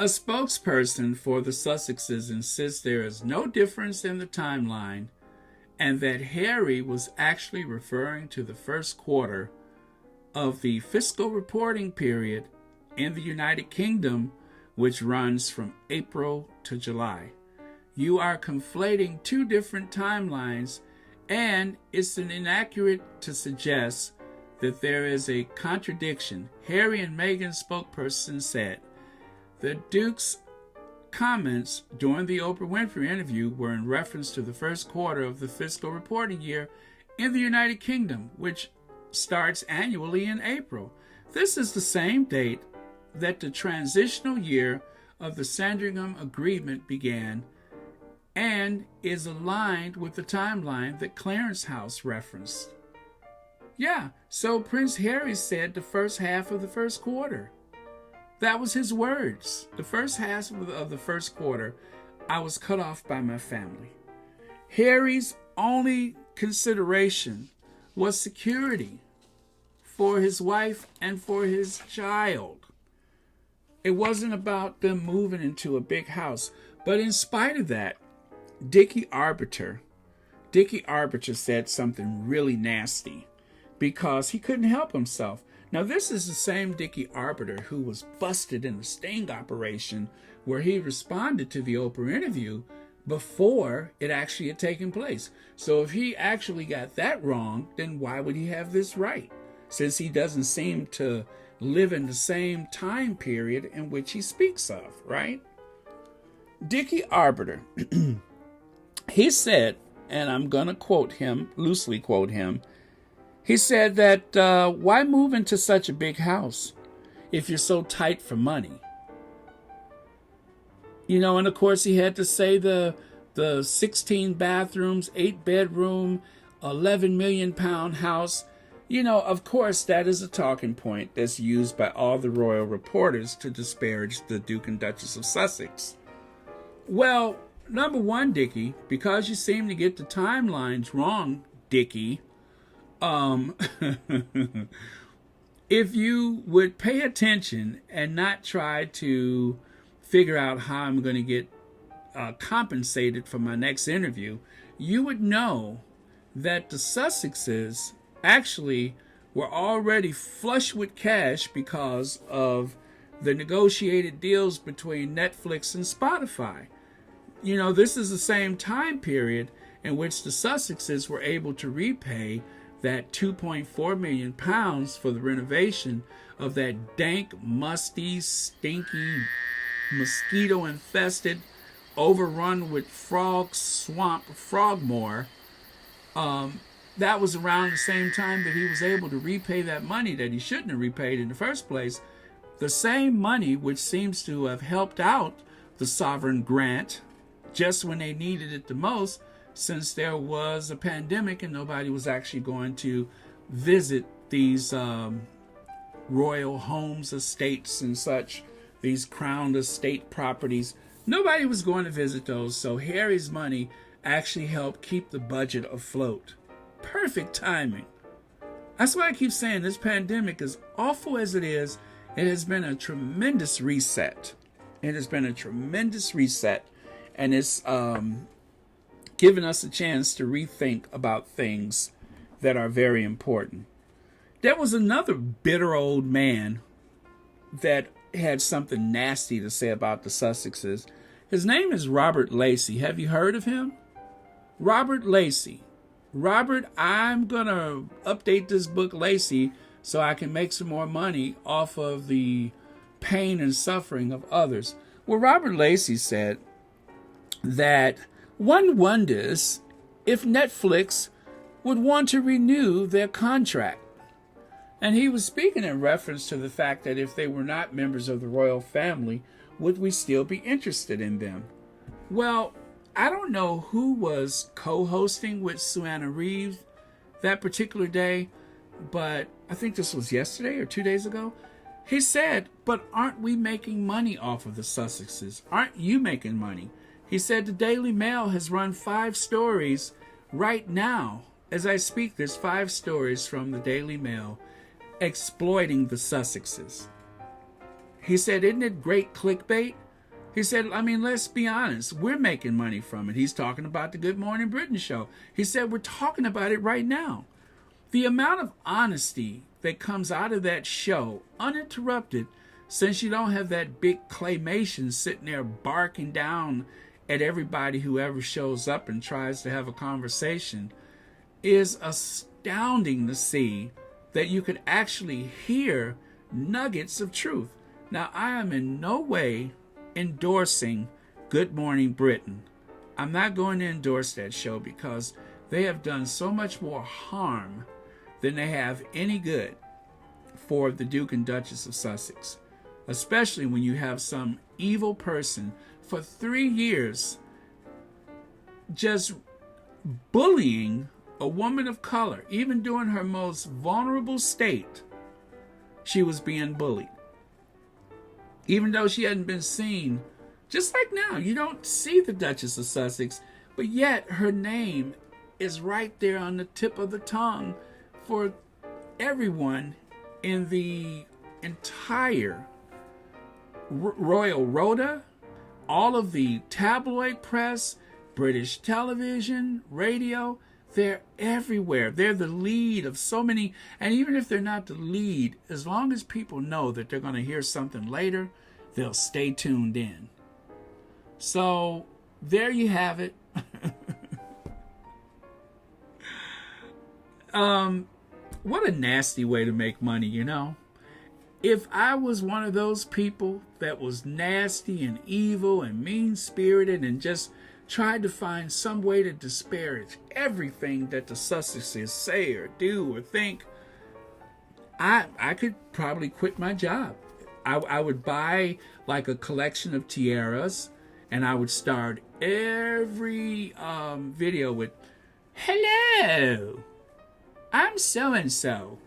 A spokesperson for the Sussexes insists there is no difference in the timeline and that Harry was actually referring to the first quarter of the fiscal reporting period in the United Kingdom, which runs from April to July. You are conflating two different timelines, and it's inaccurate to suggest that there is a contradiction. Harry and Meghan spokesperson said the Duke's comments during the Oprah Winfrey interview were in reference to the first quarter of the fiscal reporting year in the United Kingdom, which starts annually in April. This is the same date that the transitional year of the Sandringham Agreement began and is aligned with the timeline that Clarence House referenced. Yeah, so Prince Harry said the first half of the first quarter. That was his words. The first half of the first quarter, I was cut off by my family. Harry's only consideration was security for his wife and for his child. It wasn't about them moving into a big house. But in spite of that, Dickie Arbiter said something really nasty because he couldn't help himself. Now, this is the same Dickie Arbiter who was busted in a sting operation where he responded to the Oprah interview before it actually had taken place. So if he actually got that wrong, then why would he have this right? Since he doesn't seem to live in the same time period in which he speaks of, right? Dickie Arbiter, he said, and I'm going to quote him, loosely quote him, he said that, why move into such a big house if you're so tight for money? You know, and of course he had to say the 16 bathrooms, 8 bedroom, 11 million pound house. You know, of course that is a talking point that's used by all the royal reporters to disparage the Duke and Duchess of Sussex. Well, number one, Dickie, because you seem to get the timelines wrong, Dickie, if you would pay attention and not try to figure out how I'm going to get compensated for my next interview, you would know that the Sussexes actually were already flush with cash because of the negotiated deals between Netflix and Spotify. You know, this is the same time period in which the Sussexes were able to repay that 2.4 million pounds for the renovation of that dank, musty, stinky, mosquito-infested, overrun with frog swamp, Frogmore. That was around the same time that he was able to repay that money that he shouldn't have repaid in the first place. The same money which seems to have helped out the sovereign grant just when they needed it the most, since there was a pandemic and nobody was actually going to visit these royal homes, estates, and such, these crowned estate properties. Nobody was going to visit those, so Harry's money actually helped keep the budget afloat. Perfect timing. That's why I keep saying this pandemic, as awful as it is, it has been a tremendous reset. It has been a tremendous reset, and it's given us a chance to rethink about things that are very important. There was another bitter old man that had something nasty to say about the Sussexes. His name is Robert Lacey. Have you heard of him? Robert Lacey. Robert, I'm going to update this book, Lacey, so I can make some more money off of the pain and suffering of others. Well, Robert Lacey said that one wonders if Netflix would want to renew their contract. And he was speaking in reference to the fact that if they were not members of the royal family, would we still be interested in them? Well, I don't know who was co-hosting with Suanna Reeves that particular day, but I think this was yesterday or 2 days ago. He said, but aren't we making money off of the Sussexes? Aren't you making money? He said the Daily Mail has run 5 stories right now. As I speak, there's 5 stories from the Daily Mail exploiting the Sussexes. He said, isn't it great clickbait? He said, I mean, let's be honest. We're making money from it. He's talking about the Good Morning Britain show. He said, we're talking about it right now. The amount of honesty that comes out of that show, uninterrupted, since you don't have that big claymation sitting there barking down at everybody who ever shows up and tries to have a conversation, is astounding to see that you could actually hear nuggets of truth. Now, I am in no way endorsing Good Morning Britain. I'm not going to endorse that show because they have done so much more harm than they have any good for the Duke and Duchess of Sussex, especially when you have some evil person for 3 years just bullying a woman of color. Even during her most vulnerable state, she was being bullied. Even though she hadn't been seen, just like now, you don't see the Duchess of Sussex, but yet her name is right there on the tip of the tongue for everyone in the entire Royal Rota, all of the tabloid press, British television, radio. They're everywhere. They're the lead of so many. And even if they're not the lead, as long as people know that they're going to hear something later, they'll stay tuned in. So there you have it. What a nasty way to make money, you know? If I was one of those people that was nasty and evil and mean-spirited and just tried to find some way to disparage everything that the Sussexes say or do or think, I could probably quit my job. I would buy like a collection of tiaras, and I would start every video with, "Hello, I'm so-and-so."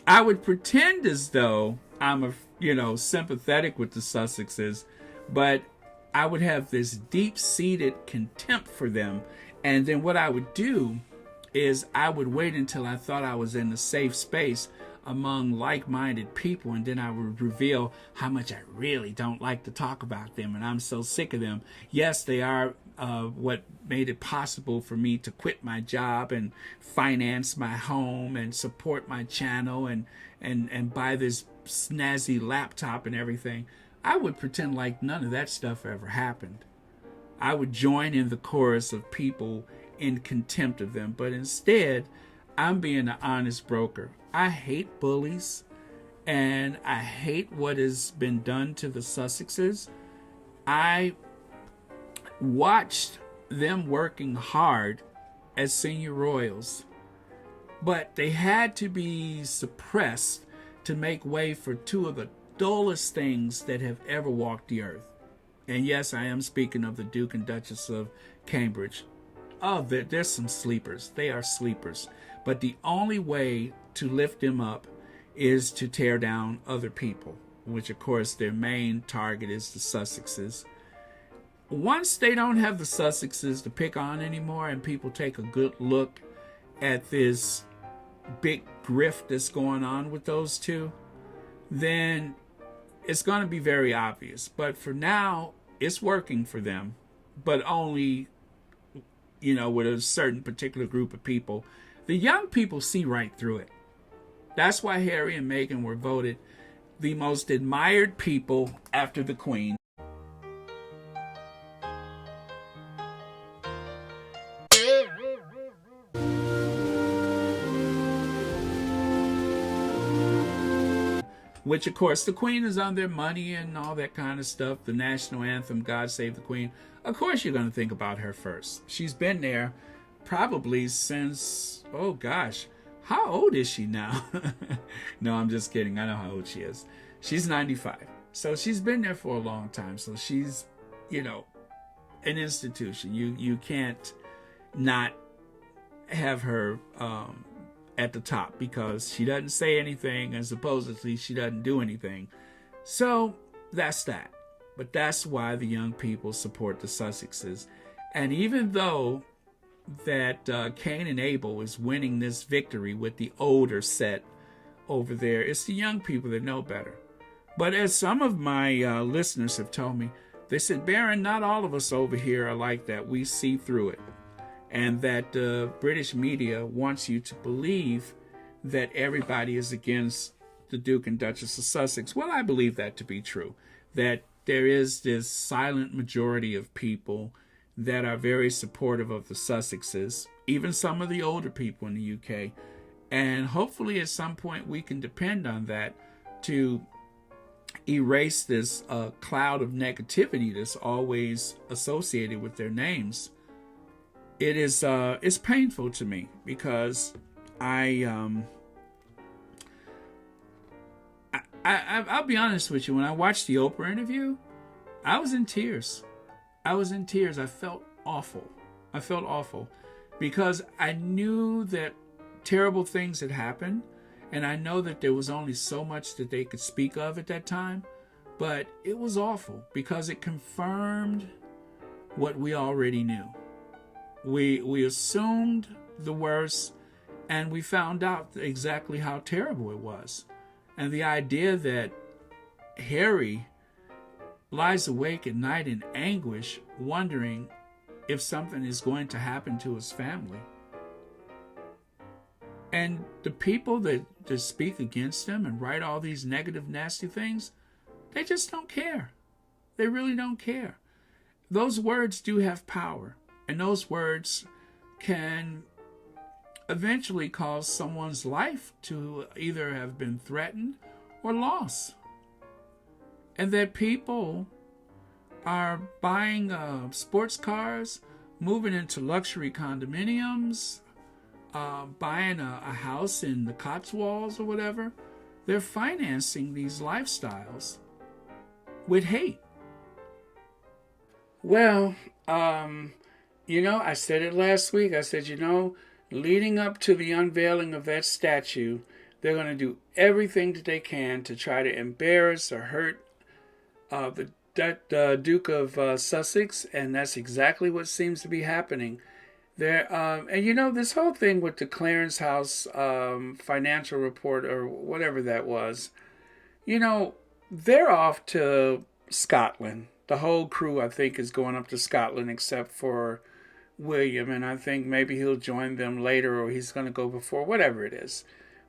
I would pretend as though I'm sympathetic with the Sussexes, but I would have this deep-seated contempt for them. And then what I would do is I would wait until I thought I was in a safe space among like-minded people, and then I would reveal how much I really don't like to talk about them, and I'm so sick of them. Yes, they are what made it possible for me to quit my job and finance my home and support my channel and buy this snazzy laptop and everything. I would pretend like none of that stuff ever happened. I would join in the chorus of people in contempt of them, but instead, I'm being an honest broker. I hate bullies, and I hate what has been done to the Sussexes. I watched them working hard as senior royals, but they had to be suppressed to make way for two of the dullest things that have ever walked the earth. And yes, I am speaking of the Duke and Duchess of Cambridge. Oh, there's some sleepers. They are sleepers. But the only way to lift them up is to tear down other people, which of course their main target is the Sussexes. Once they don't have the Sussexes to pick on anymore and people take a good look at this big grift that's going on with those two, then it's going to be very obvious. But for now, it's working for them, but only, with a certain particular group of people. The young people see right through it. That's why Harry and Meghan were voted the most admired people after the Queen. Which, of course, the Queen is on their money and all that kind of stuff. The national anthem, God Save the Queen. Of course you're going to think about her first. She's been there probably since, oh gosh, how old is she now? No, I'm just kidding. I know how old she is. She's 95. So she's been there for a long time. So she's, an institution. You can't not have her at the top because she doesn't say anything and supposedly she doesn't do anything. So that's that. But that's why the young people support the Sussexes. And even though that Cain and Abel is winning this victory with the older set over there. It's the young people that know better. But as some of my listeners have told me, they said, Baron, not all of us over here are like that. We see through it. And that the British media wants you to believe that everybody is against the Duke and Duchess of Sussex. Well, I believe that to be true. That there is this silent majority of people that are very supportive of the Sussexes, even some of the older people in the UK. And hopefully at some point we can depend on that to erase this cloud of negativity that's always associated with their names. It is it's painful to me because I'll be honest with you. When I watched the Oprah interview, I was in tears. I felt awful. Because I knew that terrible things had happened, and I know that there was only so much that they could speak of at that time, but it was awful because it confirmed what we already knew. We assumed the worst, and we found out exactly how terrible it was. And the idea that Harry lies awake at night in anguish, wondering if something is going to happen to his family. And the people that speak against him and write all these negative, nasty things, they just don't care. They really don't care. Those words do have power, and those words can eventually cause someone's life to either have been threatened or lost. And that people are buying sports cars, moving into luxury condominiums, buying a house in the Cotswolds or whatever. They're financing these lifestyles with hate. Well, I said it last week. I said, leading up to the unveiling of that statue, they're going to do everything that they can to try to embarrass or hurt the Duke of Sussex, and that's exactly what seems to be happening. There, and this whole thing with the Clarence House financial report or whatever that was, they're off to Scotland. The whole crew, I think, is going up to Scotland except for William, and I think maybe he'll join them later or he's going to go before, whatever it is.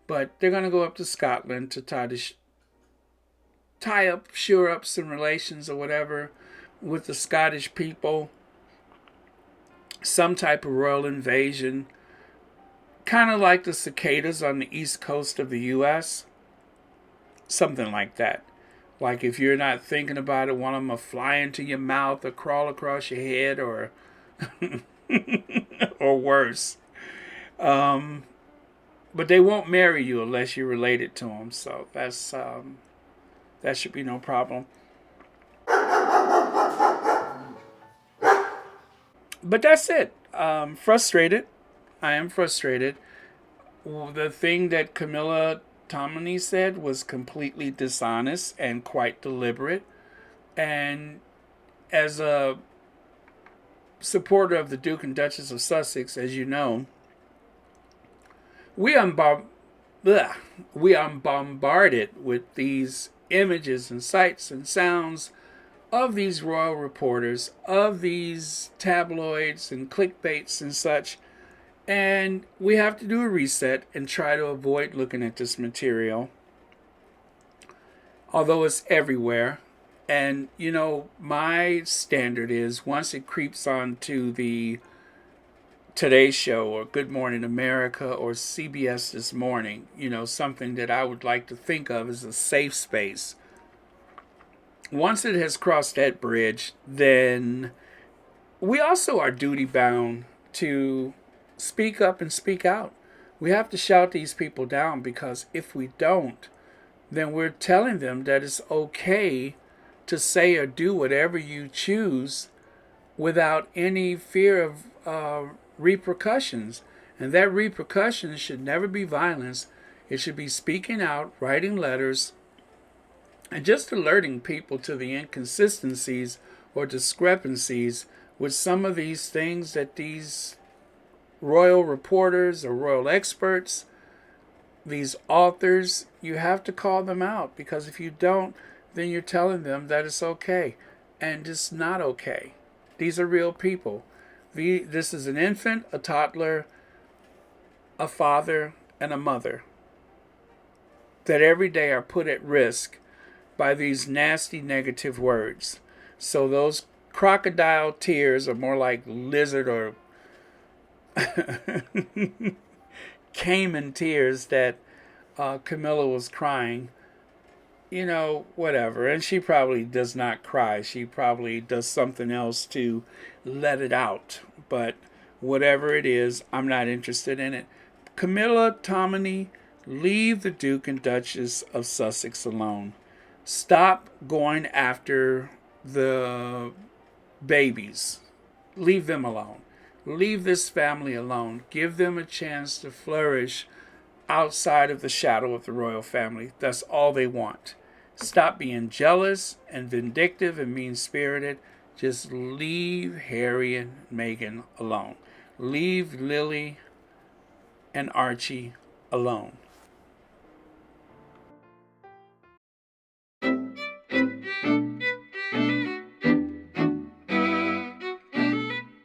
But they're going to go up to Scotland to try to shore up some relations or whatever with the Scottish people. Some type of royal invasion. Kind of like the cicadas on the east coast of the U.S. Something like that. Like if you're not thinking about it, one of them will fly into your mouth or crawl across your head or or worse. But they won't marry you unless you're related to them. So that's that should be no problem. But that's it. Frustrated. I am frustrated. The thing that Camilla Tominey said was completely dishonest and quite deliberate. And as a supporter of the Duke and Duchess of Sussex, as you know, we are bombarded with these images and sights and sounds of these royal reporters, of these tabloids and clickbaits and such. And we have to do a reset and try to avoid looking at this material, although it's everywhere. And, my standard is once it creeps onto the Today Show or Good Morning America or CBS This Morning, something that I would like to think of as a safe space. Once it has crossed that bridge, then we also are duty bound to speak up and speak out. We have to shout these people down, because if we don't, then we're telling them that it's okay to say or do whatever you choose without any fear of repercussions. And that repercussions should never be violence. It should be speaking out, writing letters, and just alerting people to the inconsistencies or discrepancies with some of these things that these royal reporters or royal experts, these authors, you have to call them out, because if you don't, then you're telling them that it's okay. And it's not okay. These are real people. This is an infant, a toddler, a father, and a mother that every day are put at risk by these nasty negative words. So those crocodile tears are more like lizard or caiman tears that Camilla was crying. Whatever. And she probably does not cry. She probably does something else to let it out. But whatever it is, I'm not interested in it. Camilla Tominey, leave the Duke and Duchess of Sussex alone. Stop going after the babies. Leave them alone. Leave this family alone. Give them a chance to flourish outside of the shadow of the royal family. That's all they want. Stop being jealous and vindictive and mean-spirited. Just leave Harry and Meghan alone. Leave Lily and Archie alone.